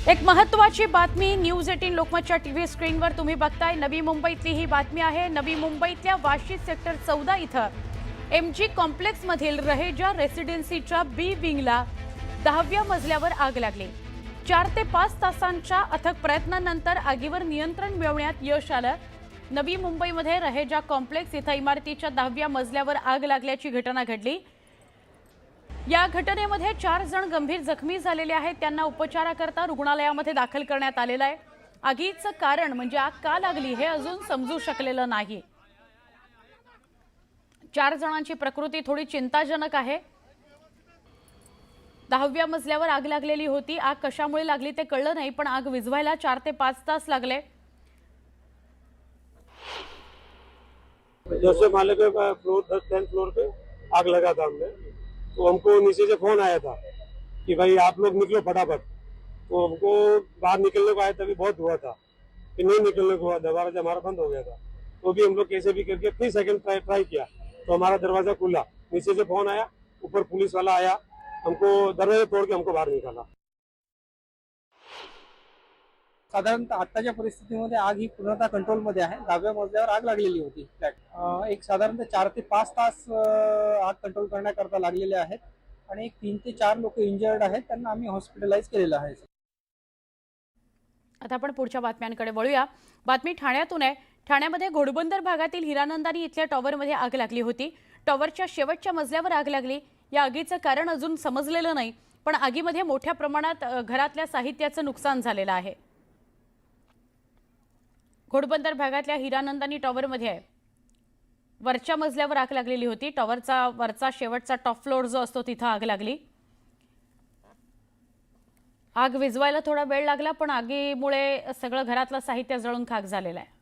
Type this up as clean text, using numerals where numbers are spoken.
एक महत्त्वाची बातमी न्यूज 18 लोकमतच्या टीव्ही स्क्रीनवर तुम्ही बघताय। नवी मुंबईतली ही बातमी आहे। नवी मुंबईतल्या वाशी सेक्टर 14 इथं एमजी कॉम्प्लेक्स मधील रहेजा रेसिडेन्सीच्या बी विंगला 10व्या मजल्यावर आग लागली। 4 ते 5 तासांच्या अथक प्रयत्नानंतर आगीवर नियंत्रण मिळवण्यात यश आलं। नवी मुंबईमध्ये रहेजा कॉम्प्लेक्स इथं इमारतीच्या 10व्या मजल्यावर आग लागल्याची घटना घडली। या घटनेमध्ये 4 जण गंभीर जखमी झालेले आहेत। त्यांना उपचाराकरता रुग्णालयामध्ये दाखल करण्यात आलेलं आहे। आगीचं कारण म्हणजे आग का लागली हे अजून समजू शकलेलं नाही। 4 जणांची प्रकृती थोडी चिंताजनक आहे। 10व्या मजल्यावर आग लागलेली होती। आग कशामुळे लागली ते कळलं नाही, पण आग विझवायला 4 ते 5 तास लागले। जैसे माले पे फ्लोर 10th फ्लोर पे आग लगा था हमने, तो हमको नीचे से फोन आया था कि भाई आप लोग निकलो फटाफट। तो हमको बाहर निकलने को आया तभी बहुत हुआ था कि नहीं निकलने को हुआ, दरवाजा हमारा बंद हो गया था। तो भी हम लोग कैसे भी करके 3 सेकंड ट्राई किया तो हमारा दरवाजा खुला। नीचे से फोन आया, ऊपर पुलिस वाला आया, हमको दरवाजा तोड़ के हमको बाहर निकाला। साधारणतः आत्ताच्या परिस्थितीमध्ये आग ही पूर्णतः कंट्रोलमध्ये आहे। 10व्या मजल्यावर आग लागलेली होती फ्लॅट। एक साधारणतः 4 ते 5 तास आग कंट्रोल करण्याकरता लागलेले आहेत आणि एक 3 ते 4 लोक इंजर्ड आहेत, त्यांना आम्ही हॉस्पिटलाइज केलेलं आहे। आता आपण पुढच्या बातम्यांकडे वळूया। बातमी ठाण्यातून आहे। ठाण्यामध्ये घोडबंदर भागातील हिरानंदानी इथल्या टॉवरमध्ये आग लागली होती। टॉवरच्या शेवटच्या मजल्यावर आग लागली। या आगीचं कारण अजून समजलेलं नाही, पण आगीमध्ये मोठ्या प्रमाणात घरातल्या साहित्याचं नुकसान झालेलं आहे। घोडबंदर भागातल्या हिरानंदानी टॉवरमध्ये आहे। वरच्या मजल्यावर आग लागलेली होती। टॉवरचा वरचा शेवटचा टॉप फ्लोअर जो असतो तिथं आग लागली। आग विझवायला थोडा वेळ लागला, पण आगीमुळे सगळं घरातलं साहित्य जळून खाक झालेलं आहे।